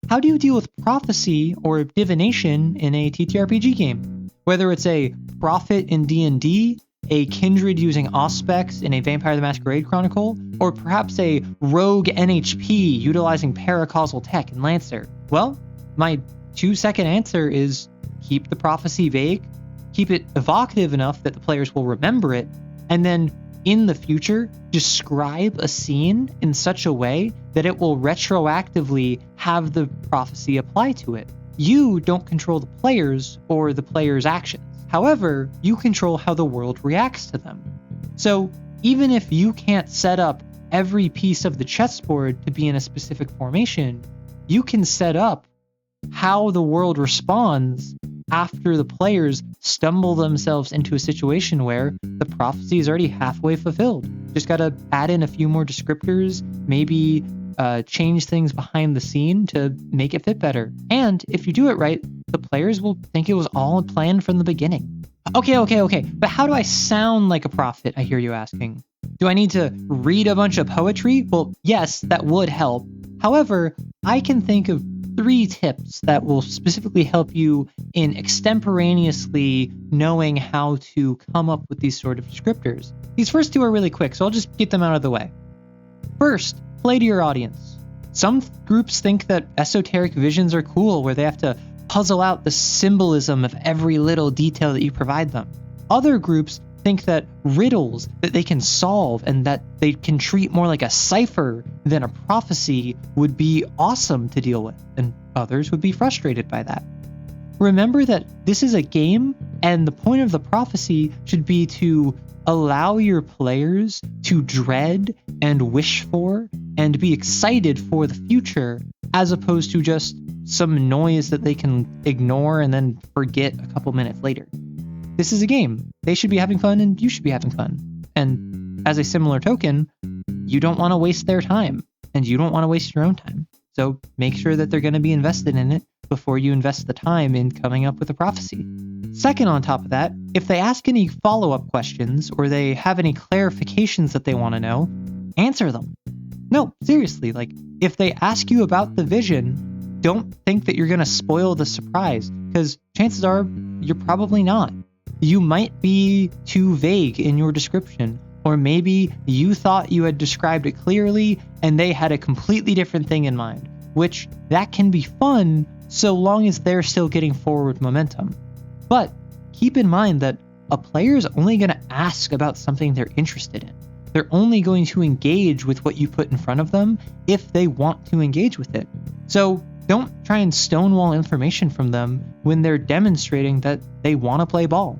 how do you deal with prophecy or divination in a TTRPG game? Whether it's a prophet in D&D, a kindred using Auspex in a Vampire the Masquerade Chronicle, or perhaps a rogue NHP utilizing paracausal tech in Lancer? Well, my 2-second answer is keep the prophecy vague, keep it evocative enough that the players will remember it, and then in the future, describe a scene in such a way that it will retroactively have the prophecy apply to it. You don't control the players or the players' actions. However, you control how the world reacts to them. So even if you can't set up every piece of the chessboard to be in a specific formation, you can set up how the world responds after the players stumble themselves into a situation where the prophecy is already halfway fulfilled. Just gotta add in a few more descriptors, maybe change things behind the scene to make it fit better. And if you do it right, the players will think it was all planned from the beginning. Okay, but how do I sound like a prophet, I hear you asking? Do I need to read a bunch of poetry? Well, yes, that would help. However, I can think of 3 tips that will specifically help you in extemporaneously knowing how to come up with these sort of descriptors. These first 2 are really quick, so I'll just get them out of the way. First, play to your audience. Some groups think that esoteric visions are cool, where they have to puzzle out the symbolism of every little detail that you provide them. Other groups think that riddles that they can solve and that they can treat more like a cipher than a prophecy would be awesome to deal with, and others would be frustrated by that. Remember that this is a game, and the point of the prophecy should be to allow your players to dread and wish for and be excited for the future, as opposed to just some noise that they can ignore and then forget a couple minutes later. This is a game. They should be having fun, and you should be having fun. And as a similar token, you don't want to waste their time, and you don't want to waste your own time. So make sure that they're going to be invested in it before you invest the time in coming up with a prophecy. Second, on top of that, if they ask any follow-up questions or they have any clarifications that they want to know, answer them. No, seriously, if they ask you about the vision, don't think that you're going to spoil the surprise, because chances are you're probably not. You might be too vague in your description, or maybe you thought you had described it clearly and they had a completely different thing in mind, which that can be fun so long as they're still getting forward momentum. But keep in mind that a player is only going to ask about something they're interested in. They're only going to engage with what you put in front of them if they want to engage with it. So don't try and stonewall information from them when they're demonstrating that they want to play ball.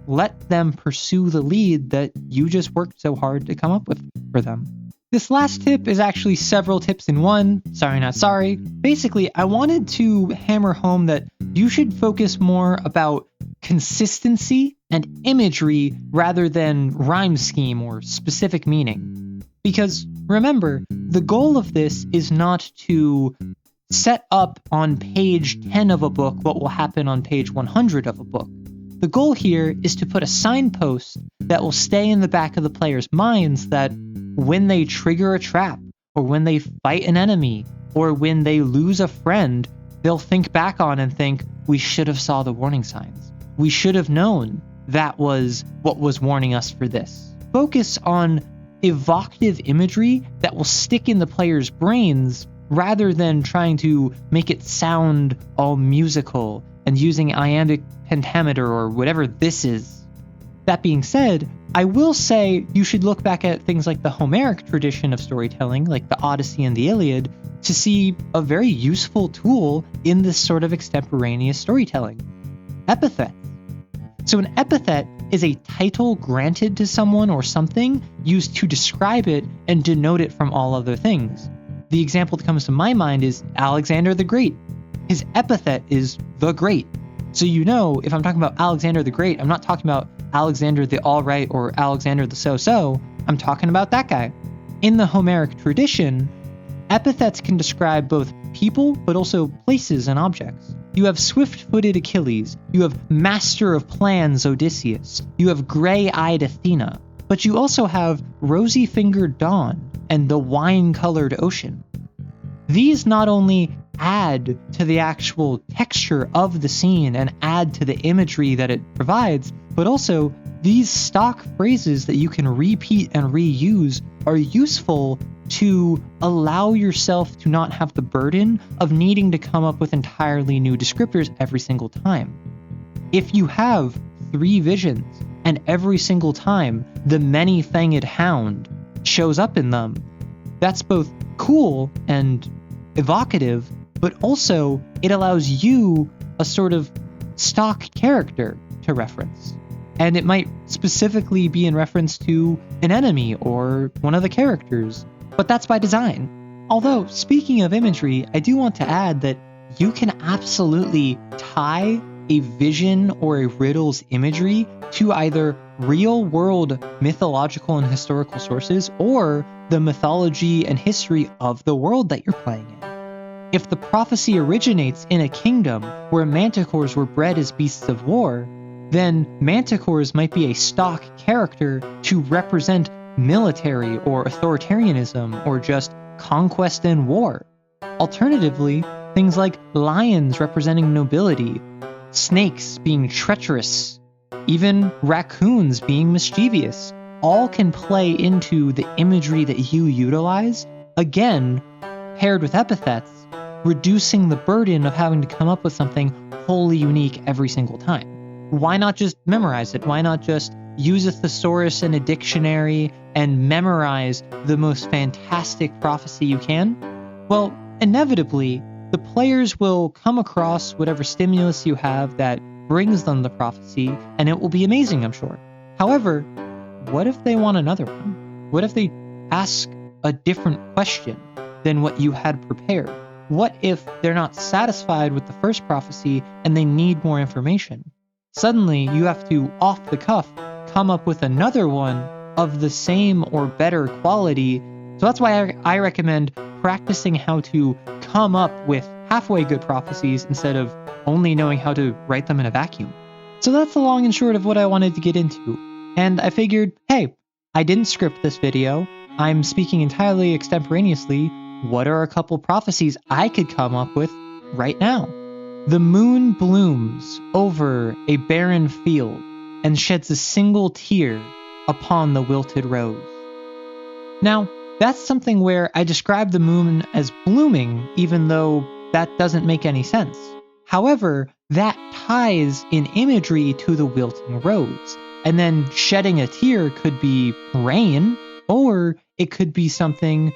Let them pursue the lead that you just worked so hard to come up with for them. This last tip is actually several tips in one. Sorry, not sorry. Basically, I wanted to hammer home that you should focus more about consistency and imagery rather than rhyme scheme or specific meaning. Because remember, the goal of this is not to set up on page 10 of a book what will happen on page 100 of a book. The goal here is to put a signpost that will stay in the back of the players' minds that when they trigger a trap, or when they fight an enemy, or when they lose a friend, they'll think back on and think, we should have saw the warning signs. We should have known that was what was warning us for this. Focus on evocative imagery that will stick in the players' brains rather than trying to make it sound all musical and using iambic pentameter or whatever this is. That being said, I will say you should look back at things like the Homeric tradition of storytelling, like the Odyssey and the Iliad, to see a very useful tool in this sort of extemporaneous storytelling. Epithets. So an epithet is a title granted to someone or something used to describe it and denote it from all other things. The example that comes to my mind is Alexander the Great. His epithet is the Great. So you know, if I'm talking about Alexander the Great, I'm not talking about Alexander the All-Right or Alexander the So-So. I'm talking about that guy. In the Homeric tradition, epithets can describe both people, but also places and objects. You have swift-footed Achilles. You have master of plans Odysseus. You have gray-eyed Athena. But you also have rosy-fingered Dawn and the wine-colored ocean. These not only add to the actual texture of the scene and add to the imagery that it provides, but also these stock phrases that you can repeat and reuse are useful to allow yourself to not have the burden of needing to come up with entirely new descriptors every single time. If you have 3 visions and every single time the many-fanged hound shows up in them, that's both cool and evocative, but also it allows you a sort of stock character to reference. And it might specifically be in reference to an enemy or one of the characters, but that's by design. Although, speaking of imagery, I do want to add that you can absolutely tie a vision or a riddle's imagery to either real-world mythological and historical sources or the mythology and history of the world that you're playing in. If the prophecy originates in a kingdom where manticores were bred as beasts of war, then manticores might be a stock character to represent military or authoritarianism or just conquest and war. Alternatively, things like lions representing nobility, snakes being treacherous, even raccoons being mischievous, all can play into the imagery that you utilize, again, paired with epithets, reducing the burden of having to come up with something wholly unique every single time. Why not just memorize it? Why not just use a thesaurus and a dictionary and memorize the most fantastic prophecy you can? Well, inevitably, the players will come across whatever stimulus you have that brings them the prophecy, and it will be amazing, I'm sure. However, what if they want another one? What if they ask a different question than what you had prepared? What if they're not satisfied with the first prophecy and they need more information? Suddenly, you have to, off the cuff, come up with another one of the same or better quality. So that's why I recommend practicing how to come up with halfway good prophecies instead of only knowing how to write them in a vacuum. So that's the long and short of what I wanted to get into. And I figured, hey, I didn't script this video. I'm speaking entirely extemporaneously. What are a couple prophecies I could come up with right now? The moon blooms over a barren field and sheds a single tear upon the wilted rose. Now, that's something where I describe the moon as blooming, even though that doesn't make any sense. However, that ties in imagery to the wilting rose. And then shedding a tear could be rain, or it could be something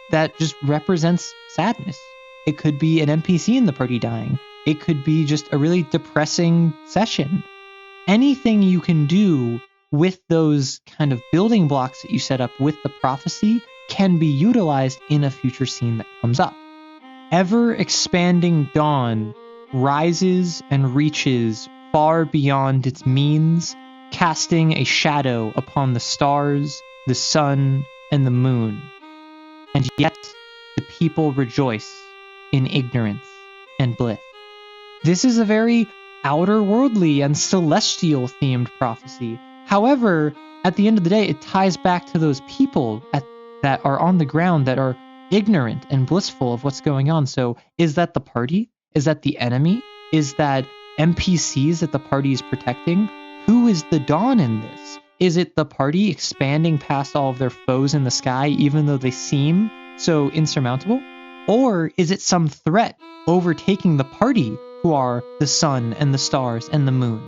that just represents sadness. It could be an NPC in the party dying. It could be just a really depressing session. Anything you can do with those kind of building blocks that you set up with the prophecy can be utilized in a future scene that comes up. Ever-expanding dawn rises and reaches far beyond its means, casting a shadow upon the stars, the sun, and the moon. And yet, the people rejoice in ignorance and bliss. This is a very outer-worldly and celestial-themed prophecy. However, at the end of the day, it ties back to those people that are on the ground that are ignorant and blissful of what's going on. So is that the party? Is that the enemy? Is that NPCs that the party is protecting? Who is the dawn in this? Is it the party expanding past all of their foes in the sky, even though they seem so insurmountable? Or is it some threat overtaking the party, who are the sun and the stars and the moon?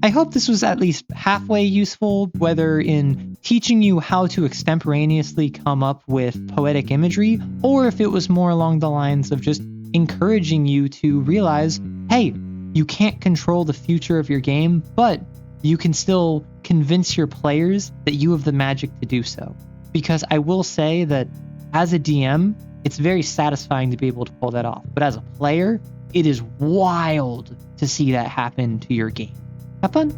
I hope this was at least halfway useful, whether in teaching you how to extemporaneously come up with poetic imagery, or if it was more along the lines of just encouraging you to realize, hey, you can't control the future of your game, but you can still convince your players that you have the magic to do so. Because I will say that as a DM, it's very satisfying to be able to pull that off. But as a player, it is wild to see that happen to your game. Have fun!